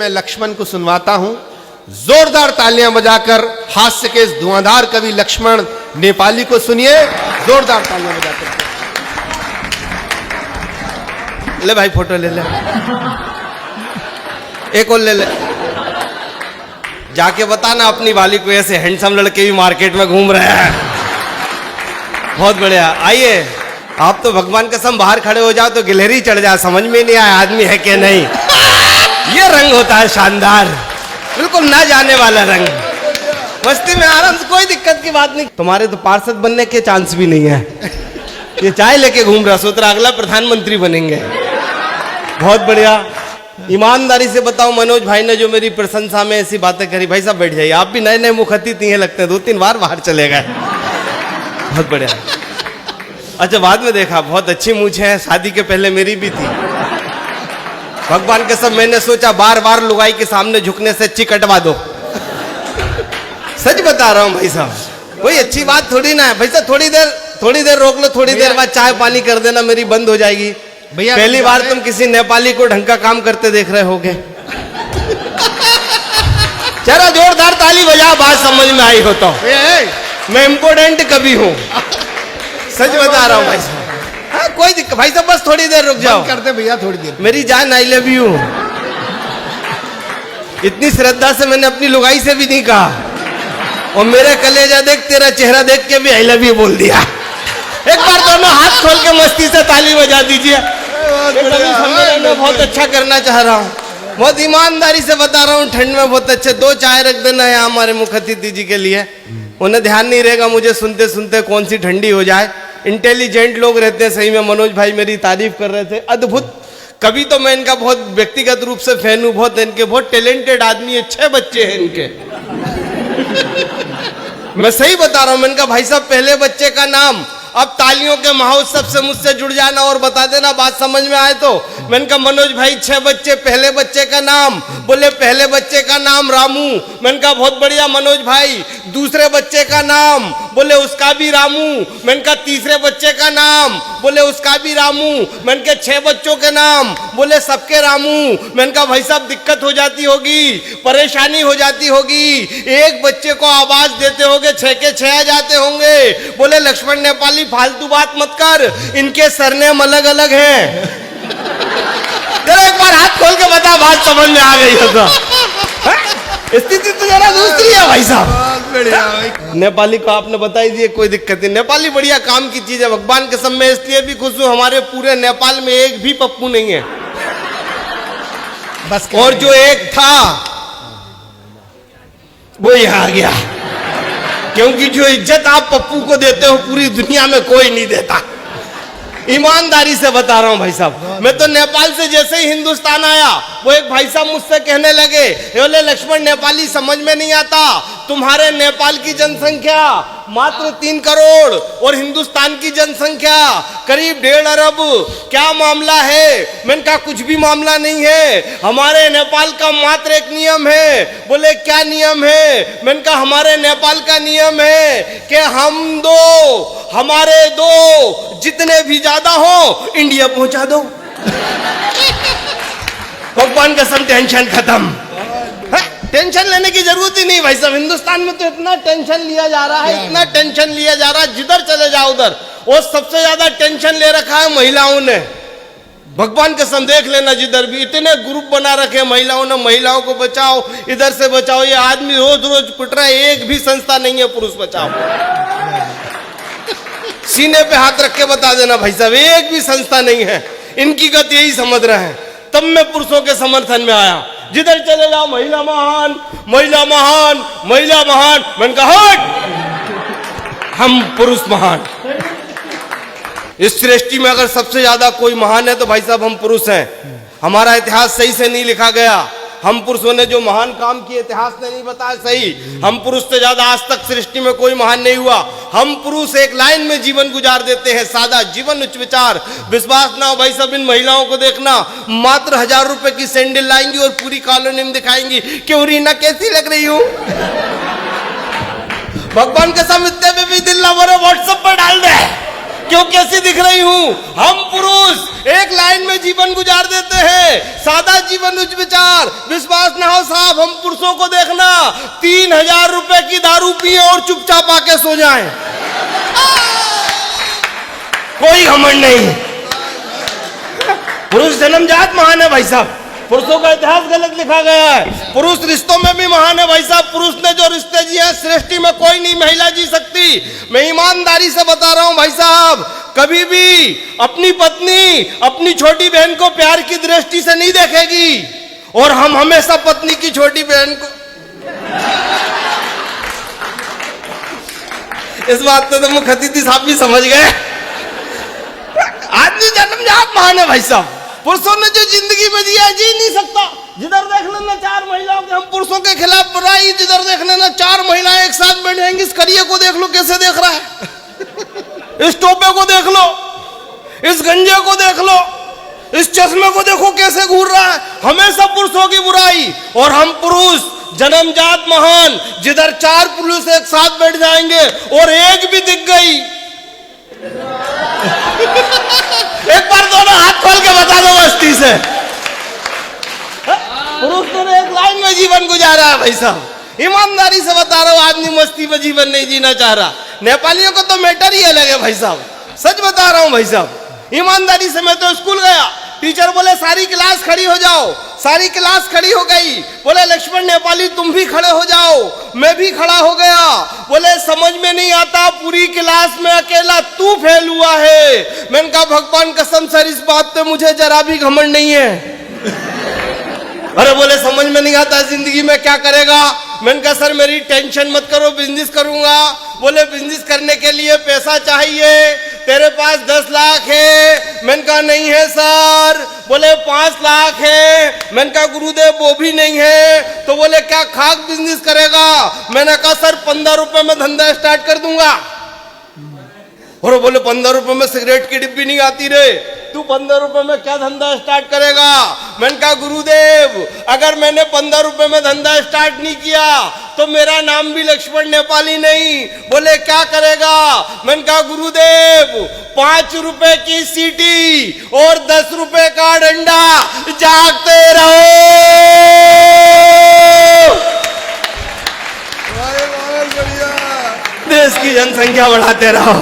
मैं लक्ष्मण को सुनवाता हूं। जोरदार तालियां बजाकर हास्य के इस धुआंधार कवि लक्ष्मण नेपाली को सुनिए। जोरदार तालियां बजाकर। ले भाई फोटो ले ले, एक और ले ले। जाके बताना अपनी वाली को ऐसे हैंडसम लड़के भी मार्केट में घूम रहे हैं। बहुत बढ़िया। आइए, आप तो भगवान कसम बाहर खड़े हो जाओ तो गिलहरी चढ़ जाए, समझ में नहीं आया आदमी है कि नहीं। ये रंग होता है शानदार, बिल्कुल ना जाने वाला रंग। मस्ती में आराम से, कोई दिक्कत की बात नहीं। तुम्हारे तो पार्षद बनने के चांस भी नहीं है। ये चाय लेके घूम रहा, सोच रहा अगला प्रधानमंत्री बनेंगे। बहुत बढ़िया। ईमानदारी से बताओ, मनोज भाई ने जो मेरी प्रशंसा में ऐसी बातें करी, भाई साहब बैठ जाइए। आप भी नए नए मुखतित ही लगते हैं, 2-3 बार बाहर चले गए। बहुत बढ़िया। अच्छा, बाद में देखा बहुत अच्छी मूछें हैं, शादी के पहले मेरी भी थी। भगवान के सब मैंने सोचा बार बार लुगाई के सामने झुकने से अच्छी कटवा दो। सच बता रहा हूँ भाई साहब, कोई अच्छी बात थोड़ी ना है। भाई साहब थोड़ी देर रोक लो, थोड़ी देर बाद चाय पानी कर देना, मेरी बंद हो जाएगी। भैया पहली बार तुम किसी नेपाली को ढंग का काम करते देख रहे होगे। चलो जोरदार ताली बजा, बात समझ में आई हो तो। मैं इम्पोर्टेंट कभी हूँ, सच बता रहा हूँ भाई साहब। हाँ कोई दिक्कत, भाई साहब बस थोड़ी देर रुक जाओ। करते भैया थोड़ी देर। मेरी जान, आई लव यू। इतनी श्रद्धा से मैंने अपनी लुगाई से भी नहीं कहा, और मेरा कलेजा देख, तेरा चेहरा देख के भी आई लव यू बोल दिया। एक बार दोनों हाथ खोल के मस्ती से ताली बजा दीजिए। मैं बहुत अच्छा करना चाह रहा हूँ, बहुत ईमानदारी से बता रहा हूँ। ठंड में बहुत अच्छे 2 चाय रख देना है हमारे मुखतिथि जी के लिए। उन्हें ध्यान नहीं रहेगा मुझे सुनते सुनते कौन सी ठंडी हो जाए। इंटेलिजेंट लोग रहते हैं सही में। मनोज भाई मेरी तारीफ कर रहे थे, अद्भुत कभी। तो मैं इनका बहुत व्यक्तिगत रूप से फैन हूँ, बहुत इनके बहुत टैलेंटेड आदमी है, 6 बच्चे हैं इनके। मैं सही बता रहा हूँ। मैं इनका भाई साहब पहले बच्चे का नाम, अब तालियों के महोत्सव से मुझसे जुड़ जाना और बता देना, बात समझ में आए तो। मैंने कहा मनोज भाई 6 बच्चे, पहले बच्चे का नाम, बोले पहले बच्चे का नाम रामू। मैंने कहा बहुत बढ़िया मनोज भाई। दूसरे बच्चे का नाम, बोले उसका भी रामू। मैंने कहा तीसरे बच्चे का नाम, बोले उसका भी रामू। मैंने कहा 6 बच्चों के नाम, बोले सबके रामू। मैंने कहा भाई साहब दिक्कत हो जाती होगी, परेशानी हो जाती होगी, एक बच्चे को आवाज देते होगे 6 के 6 आ जाते होंगे। बोले लक्ष्मण नेपाली फालतू बात मत कर, इनके सरनेम अलग अलग हैं। जरा एक बार हाथ खोल के बता, बात समझ में आ गई हो तो। स्थिति तो जरा दूसरी है भाई साहब। नेपाली को आपने बता ही दिए, कोई दिक्कत नहीं। नेपाली बढ़िया काम की चीज है। भगवान के सब में इसलिए भी खुश हूं, हमारे पूरे नेपाल में एक भी पप्पू नहीं है बस। और जो एक था वो यहाँ आ गया, क्योंकि जो इज्जत आप पप्पू को देते हो पूरी दुनिया में कोई नहीं देता। ईमानदारी से बता रहा हूं भाई साहब। मैं तो नेपाल से जैसे ही हिंदुस्तान आया, वो एक भाई साहब मुझसे कहने लगे, बोले लक्ष्मण नेपाली समझ में नहीं आता, तुम्हारे नेपाल की जनसंख्या मात्र 3 करोड़ और हिंदुस्तान की जनसंख्या करीब 1.5 अरब, क्या मामला है? मैंने कहा कुछ भी मामला नहीं है, हमारे नेपाल का मात्र एक नियम है। बोले क्या नियम है? मैंने कहा हमारे नेपाल का नियम है कि हम 2, हमारे 2 जितने भी ज्यादा हो इंडिया पहुंचा दो। भगवान का सब टेंशन खत्म। टेंशन लेने की जरूरत ही नहीं भाई साहब। हिंदुस्तान में तो इतना टेंशन लिया जा रहा है, इतना टेंशन लिया जा रहा है, जिधर चले जाओ उधर। और सबसे ज्यादा टेंशन ले रखा है महिलाओं ने। भगवान का सम देख लेना, जिधर भी इतने ग्रुप बना रखे महिलाओं ने, महिलाओं को बचाओ, इधर से बचाओ। ये आदमी रोज रोज पिट रहा है, एक भी संस्था नहीं है पुरुष बचाओ। सीने पे हाथ रख के बता देना भाई साहब, एक भी संस्था नहीं है। इनकी गति यही समझ रहे हैं। तब मैं पुरुषों के समर्थन में आया। जिधर चले जाओ महिला महान, महिला महान, महिला महान। मैंने कहा हट, हम पुरुष महान। इस सृष्टि में अगर सबसे ज्यादा कोई महान है तो भाई साहब हम पुरुष हैं। हमारा इतिहास सही से नहीं लिखा गया। हम पुरुषों ने जो महान काम किए इतिहास ने नहीं बताया सही। हम पुरुष से ज्यादा आज तक सृष्टि में कोई महान नहीं हुआ। हम पुरुष एक लाइन में जीवन गुजार देते हैं, सादा जीवन, उच्च विचार। विश्वास ना हो भाई सब, इन महिलाओं को देखना, मात्र 1000 रुपए की सैंडल लाएंगी और पूरी कॉलोनी में दिखाएंगी क्यों रीना कैसी लग रही हूँ। भगवान के सामने में भी दिल ना भरे, व्हाट्सएप पर डाल दे क्यों कैसी दिख रही हूं। हम पुरुष एक लाइन में जीवन गुजार देते हैं, सादा जीवन, उच्च विचार। विश्वास साहब हम पुरुषों को देखना 3,000 रुपए की दारू पिए और चुपचाप आके सो जाएं, कोई घमंड नहीं। पुरुष जन्मजात महान है भाई साहब, पुरुषों का इतिहास गलत लिखा गया है। पुरुष रिश्तों में भी महान है भाई साहब, पुरुष ने जो रिश्ते जिए हैं सृष्टि में कोई नहीं महिला जी सकती। मैं ईमानदारी से बता रहा हूं भाई साहब, कभी भी अपनी पत्नी अपनी छोटी बहन को प्यार की दृष्टि से नहीं देखेगी, और हम हमेशा पत्नी की छोटी बहन को। इस बात को तो मुख्य अतिथि साहब भी समझ गए। आदमी जन्मजात महान है भाई साहब, पुरुषों ने जो जिंदगी में जिया जी नहीं सकता। जिधर देख लेना 4 महिलाओं के, हम पुरुषों के खिलाफ बुराई, जिधर देख लेना 4 महिलाएं एक साथ बैठ जाएंगी। इस करिए को देख लो कैसे देख रहा है, इस टोपे को देख लो, इस गंजे को देख लो, इस चश्मे को देखो कैसे घूर रहा है। हमेशा पुरुषों की बुराई, और हम पुरुष जन्मजात महान, जिधर 4 पुरुष एक साथ बैठ जाएंगे और एक भी दिख गई। एक बार दोनों हाथ खोल के बता दो मस्ती से। पुरुष तो एक लाइन में जीवन गुजारा है भाई साहब, ईमानदारी से बता रहा हूं, आदमी मस्ती में जीवन नहीं जीना चाह रहा। नेपालियों को तो मैटर ही अलग है भाई साहब, सच बता रहा हूं भाई साहब, ईमानदारी से। मैं तो स्कूल गया, टीचर बोले सारी क्लास खड़ी हो जाओ, सारी क्लास खड़ी हो गई। बोले लक्ष्मण नेपाली तुम भी खड़े हो जाओ, मैं भी खड़ा हो गया। बोले समझ में नहीं आता, पूरी क्लास में अकेला तू फेल हुआ है। मैंने कहा भगवान कसम सर इस बात पे मुझे जरा भी घमंड नहीं है। अरे बोले समझ में नहीं आता जिंदगी में क्या करेगा। मैंने कहा सर मेरी टेंशन मत करो, बिजनेस करूंगा। बोले बिजनेस करने के लिए पैसा चाहिए, तेरे पास 10 लाख है। मैंने कहा नहीं है सर। बोले 5 लाख है। मैंने कहा गुरुदेव वो भी नहीं है। तो बोले क्या खाक बिजनेस करेगा। मैंने कहा सर 15 रुपए में धंधा स्टार्ट कर दूंगा। और बोले 15 रुपए में सिगरेट की डिब्बी नहीं आती रे, तू 15 रुपए में क्या धंधा स्टार्ट करेगा। मैंने कहा गुरुदेव अगर मैंने 15 रुपए में धंधा स्टार्ट नहीं किया तो मेरा नाम भी लक्ष्मण नेपाली नहीं। बोले क्या करेगा। मैंने कहा गुरुदेव 5 रुपए की सीटी और 10 रुपए का डंडा, जागते रहो। देश की जनसंख्या बढ़ाते रहो।